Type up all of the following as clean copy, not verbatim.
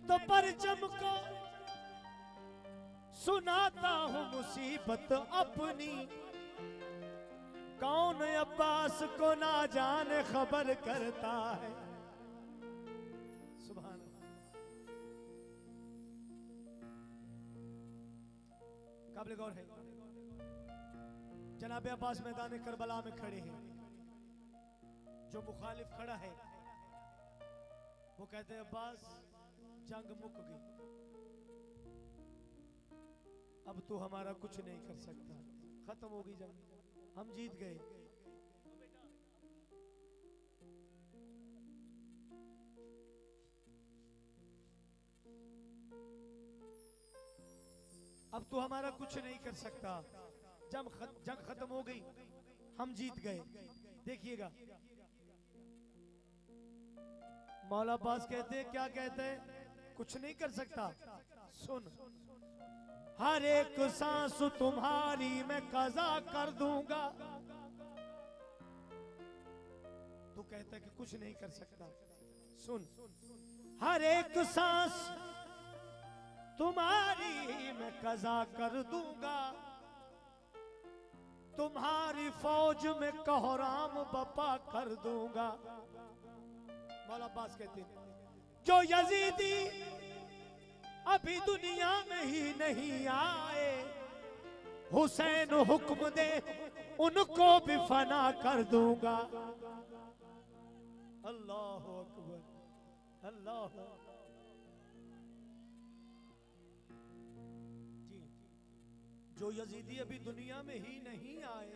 तो परचम को सुनाता हूँ मुसीबत अपनी, कौन अब्बास को ना जाने खबर करता है। सुभान अल्लाह। काबिल गौर है, जनाब अब्बास मैदान करबला में खड़े हैं। जो मुखालिफ खड़ा है वो कहते हैं अब्बास जंग मुक गई, अब तू हमारा कुछ नहीं कर सकता, खत्म हो गई जंग, हम जीत गए। अब तू हमारा कुछ नहीं कर सकता, जंग खत्म हो गई, हम जीत गए। देखिएगा मौला अब्बास कहते हैं, क्या कहते हैं, कुछ नहीं कर सकता। सुन, हर एक सांस तुम्हारी मैं कज़ा कर दूंगा। तू कहता है कि कुछ नहीं कर सकता, सुन, हर एक सांस तुम्हारी मैं कज़ा कर दूंगा, तुम्हारी फौज में कोहराम बपा कर दूंगा। मौला अब्बास कहते हैं, जो यजीदी अभी दुनिया में ही नहीं आए, हुसैन हुक्म दे उनको भी फना कर दूंगा। अल्लाह अकबर, अल्लाह। जी, जो यजीदी अभी दुनिया में ही नहीं आए,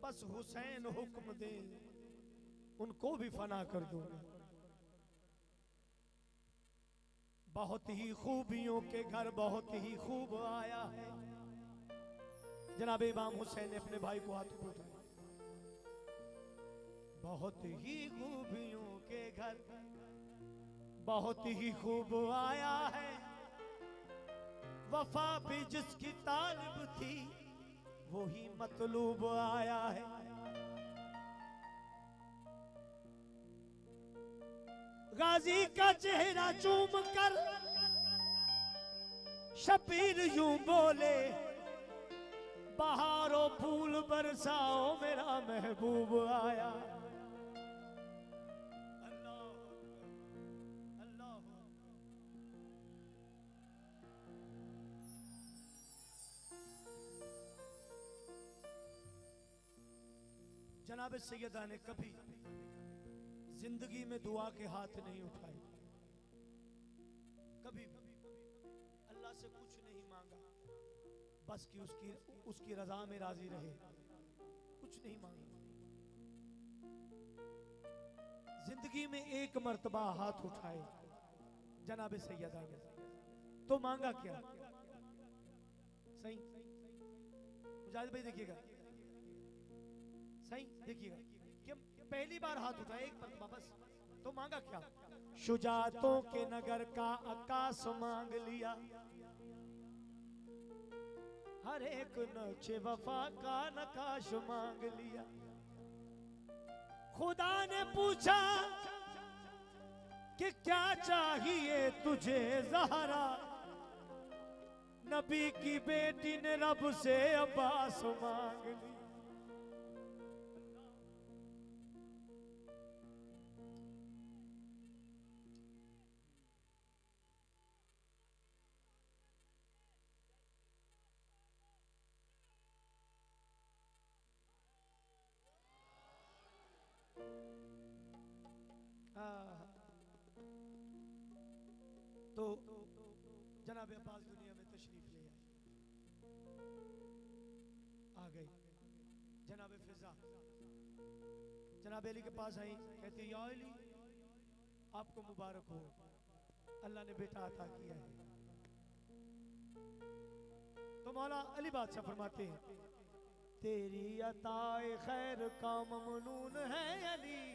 बस हुसैन हुक्म दे उनको भी फना कर दूंगा। बहुत ही खूबियों के घर बहुत ही खूब आया है। जनाब इमाम हुसैन ने अपने भाई को हाथ पर उठाया, बहुत ही खूबियों के घर बहुत ही खूब आया है, वफा भी जिसकी तालिब थी वो ही मतलूब आया है। गाजी का चेहरा चूम कर शबीर यूं बोले, बहारों फूल बरसाओ मेरा महबूब आया। अल्लाह अल्लाह। जनाब सैयदा ने कभी जिंदगी में दुआ के हाथ नहीं उठाए, कभी अल्लाह से कुछ नहीं मांगा, बस कि उसकी रजा में राजी रहे, कुछ नहीं मांगा। जिंदगी में एक मर्तबा हाथ उठाए जनाब सैयदा ने, तो मांगा क्या? सही मुजाहिद भाई देखिएगा, सही देखिएगा कि पहली बार हाथ उठाया एक मर्तबा बस, तो मांगा क्या? शुजातों के नगर का आकाश मांग लिया, हर एक नक्शे वफा का नकाश मांग लिया। खुदा ने पूछा कि क्या चाहिए तुझे ज़हरा, नबी की बेटी ने रब से अब्बास मांग ली। तो जनाब अब्बास दुनिया में तशरीफ ले आए, आ गए। जनाब फिजा जनाब अली के पास आई, कहती या अली आपको मुबारक हो, अल्लाह ने बेटा अता किया है। तो मौला अली बादशाह फरमाते हैं, तेरी अताए खैर का ममनून है अली,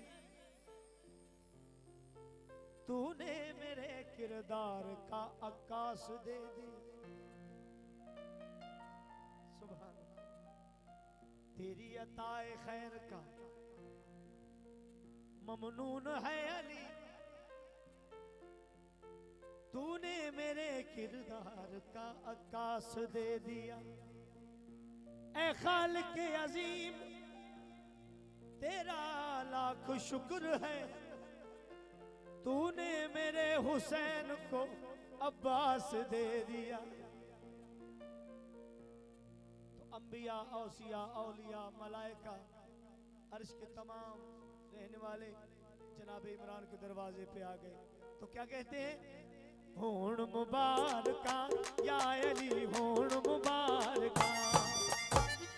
तूने मेरे किरदार का आकाश दे दी। सुभान अल्लाह। तेरी अताए खैर का ममनून है अली, किरदार का आकाश दे दिया। ऐ खालिक अजीम तेरा लाख शुक्र है, तूने मेरे हुसैन को अब्बास दे दिया। तो अंबिया, औसिया, औलिया, मलाइका, अर्श के तमाम रहने वाले जनाब इमरान के दरवाजे पे आ गए। तो क्या कहते हैं? होण मुबारका या अली, होण मुबारका,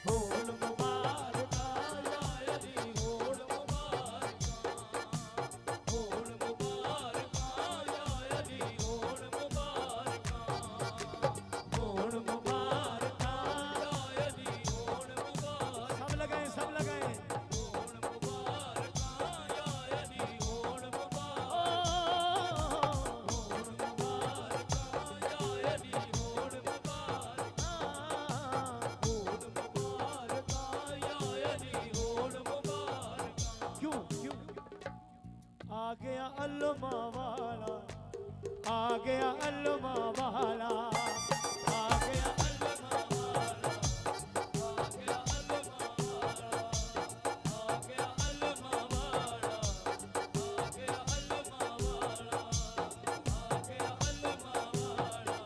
होण मुबारका या अली, होण मुबारका, होण मुबारका या अली, होण मुबारका, होण मुबारका या अली, होण मुबारका। सब लगाए, सब लगाए। होण मुबारका या अली, होण मुबारका, होण मुबारका या अली, होण मुबारका, होण मुबारका या अली, होण मुबारका। क्यों क्यों? आ गया अल्लमा वाला, आ गया अल्लमा वाला, आ गया अल्लमा वाला, आ गया अल्लमा वाला, आ गया अल्लमा वाला, आ गया अल्लमा वाला, आ गया अल्लमा वाला,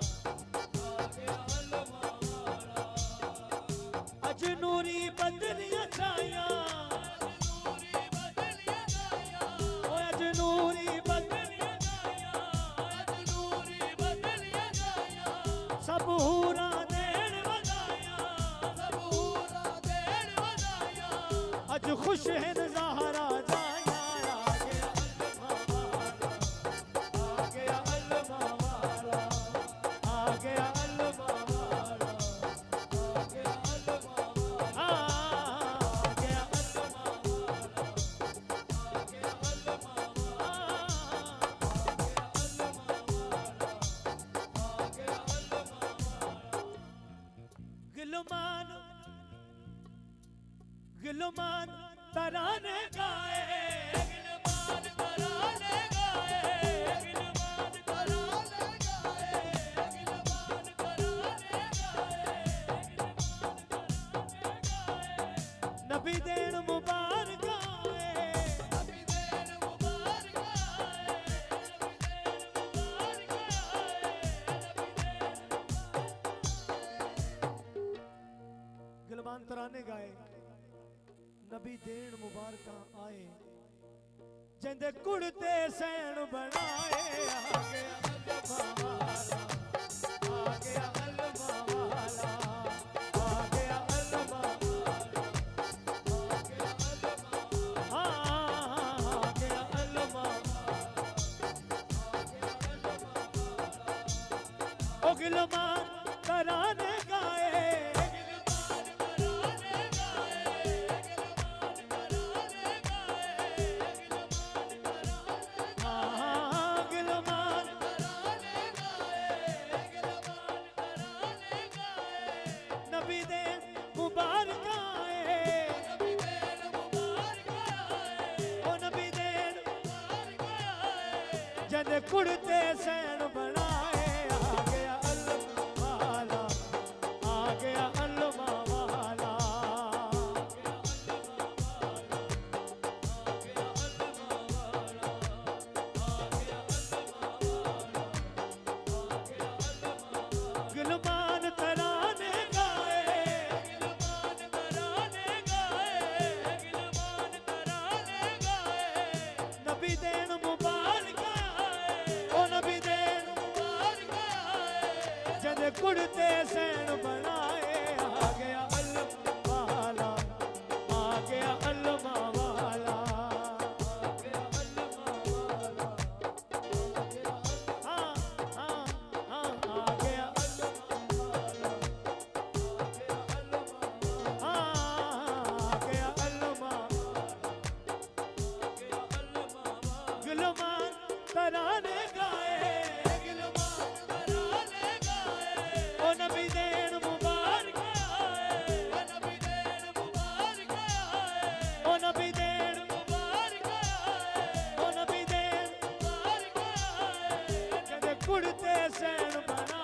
आ गया अल्लमा वाला। अज नूरी बदलियां छाया, नूरी बदलियां छाया, अज नूरी बदलियां छाया, अज नूरी बदलियां छाया। सब हूरा देन वधाया, सब हूरा देन वधाया। अज खुश है ज़हरा जाया, आ गया अल्लमा वाला, आ गया अल्लमा वाला, आ गया अल्लमा वाला, आ गया अल्लमा वाला, आ गया अल्लमा वाला, आ गया अल्लमा वाला, आ गया अल्लमा वाला, आ गया अल्लमा वाला। गिलमान गिलमान तराने गाए, गिलमान तराने गाए, गिलमान तराने गाए, गिलमान तराने गाए, गिलमान तराने गाए। नबी देन मुबारक आए, नबी देन मुबारक आए, नबी देन मुबारक आए, नबी देन। गिलमान तराने गाए, नबी देन मुबारक आए, जिंदे कुड़ते सैन बनाए। आ गया अल्लमा वाला, आ गया अल्लमा वाला, आ गया अल्लमा वाला, आ गया अल्लमा वाला, आ गया अल्लमा वाला, आ गया अल्लमा वाला। ओ गिलमान तराने गाए, गिलमान तराने गाए, गिलमान तराने गाए, गिलमान तराने गाए, गिलमान तराने गाए, गिलमान तराने गाए। नबी देन मुबारक आए, नबी देन मुबारक आए, ओ नबी देन मुबारक आए, जद कुड़ते सैन बनाए। आ गया अल्लमा वाला, आ गया अल्लमा वाला, आ गया अल्लमा वाला, आ गया अल्लमा वाला, आ गया अल्लमा वाला, आ गया अल्लमा वाला। गिलमान तराने गाए, गिलमान तराने गाए, गिलमान तराने गाए। नबी देन मुबारक आए, ओ नबी देन मुबारक आए, जद कुड़ते सैन बनाए। आ गया अल्लमा वाला, आ गया अल्लमा वाला, आ गया अल्लमा वाला, आ गया अल्लमा, हाँ हाँ हाँ, आ गया अल्लमा वाला, आ गया अल्लमा वाला, हाँ आ गया अल्लमा वाला, आ गया अल्लमा वाला। गिलमान तराने गाए, गिलमान तराने गाए, ओ नबी देन मुबारक आए, ओ नबी देन मुबारक आए, ओ नबी देन मुबारक आए, ओ नबी देन मुबारक आए, जद कुड़ते सैन बना।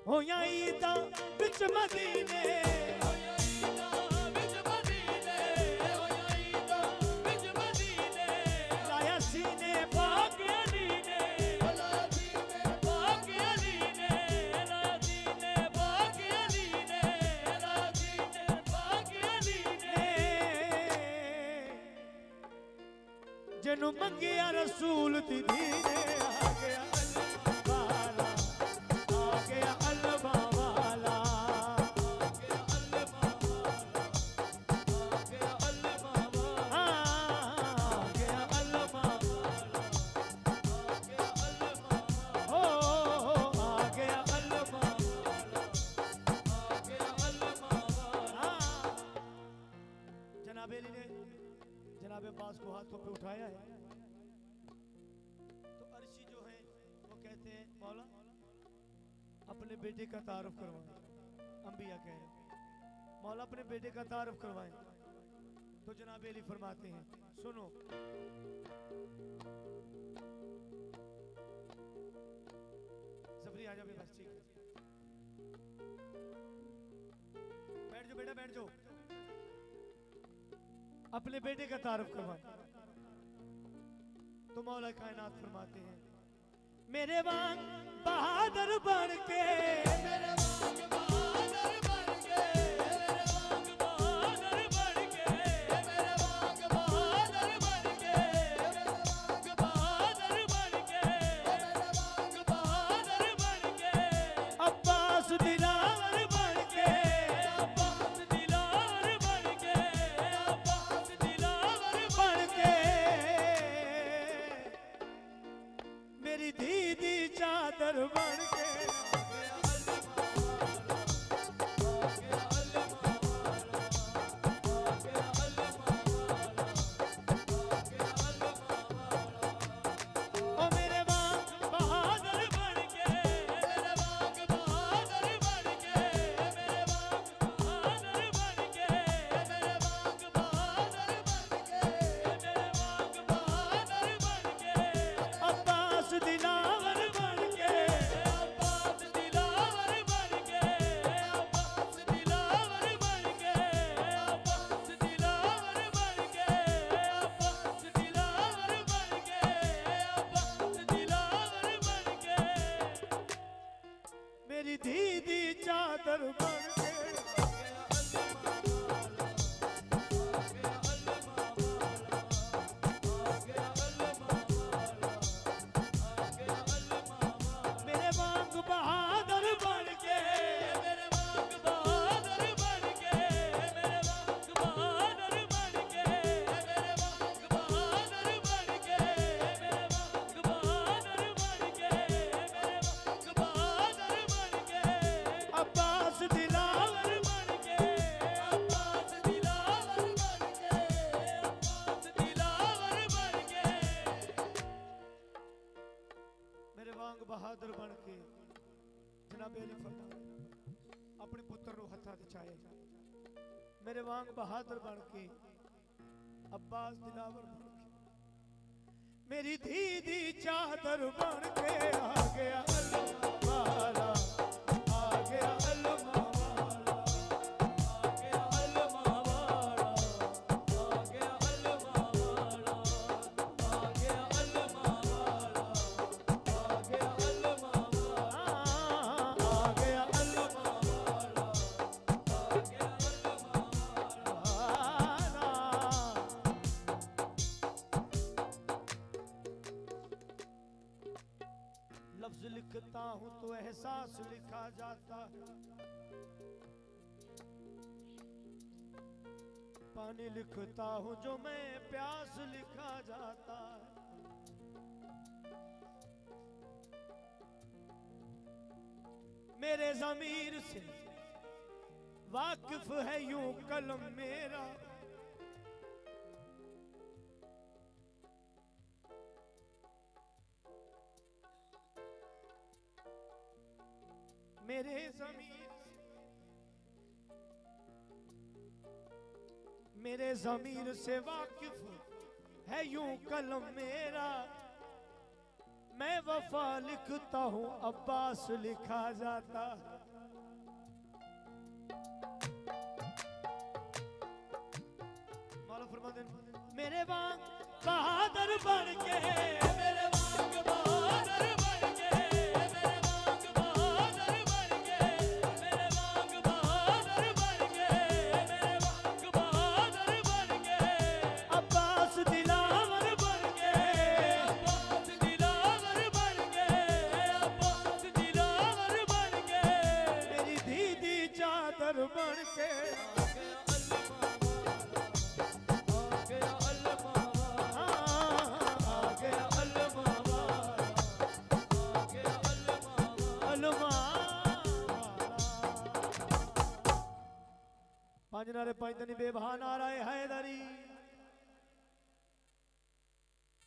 होया ईदा बिच मदीने लाया सीने पाक अली ने जिन्नू मंगिया रसूल दी धी ने आ गया अलवाला आ गया अलवाला जनाब अब्बास को हाथों पे उठाया है तो अर्शी जो है वो कहते हैं मौला अपने बेटे का तारुफ करवाएं। अंबिया कह रहे मौला अपने बेटे का तारुफ करवाएं। तो जनाब अली फरमाते हैं सुनो जफरी आ जाओ बस ठीक है बैठ जाओ बेटा बैठ जाओ अपने बेटे का तारुफ करवाएं। तो मौला कायनात फरमाते हैं मेरे वांग बहादुर बन के मेरे वांग बहादुर बन के मेरे वांग बहादुर बन के मेरे वांग बहादुर बन के मेरे वांग बहादुर बन के मेरे वांग बहादुर बन के अब्बास दिलावर बन के अब्बास दिलावर बन के अब्बास दिलावर बन के मेरी दीदी चादर बन के मेरी दीदी चादर बन के मेरे वांग बहादुर बन के मेरे वांग बहादुर बन के मेरे वांग बहादुर बन के मेरे वांग बहादुर बन के मेरे वांग बहादुर बन के मेरे वांग बहादुर बन के अब्बास दिलावर बन के अब्बास दिलावर बन के अब्बास दिलावर बन के मेरे वांग बहादुर बन के जनाब अली फरमाते अपने पुत्र नु हथा ते चाहे मेरे वांग बहादुर बन के अब्बास दिलावर बन के मेरी दीदी चादर बन के आ गया अलमावाला आ गया अलमावाला आ गया अलमावाला आ गया अलमावाला आ गया अलमावाला आ गया अलमावाला आ गया अलमावाला आ गया लफ्ज लिखता हूं तो एहसास लिखा जाता है पानी लिखता हूं जो मैं प्यास लिखा जाता है मेरे ज़मीर से वाकिफ है यूं कलम मेरा मेरे ज़मीर से वाकिफ है यूं कलम मेरा मैं वफा लिखता हूँ अब्बास लिखा जाता। मौला फरमाते हैं, मेरे वांग बहादुर बन के, मेरे वांग बहादुर बन के, मेरे वांग बहादुर बन के, मेरे वांग बहादुर बन के, मेरे वांग बहादुर बन के, अब्बास दिलावर बन के, अब्बास दिलावर बन के, अब्बास दिलावर बन के, मेरी दीदी चादर बन के। पांच नारे पांच तनी बेबहा नारा हैदरी।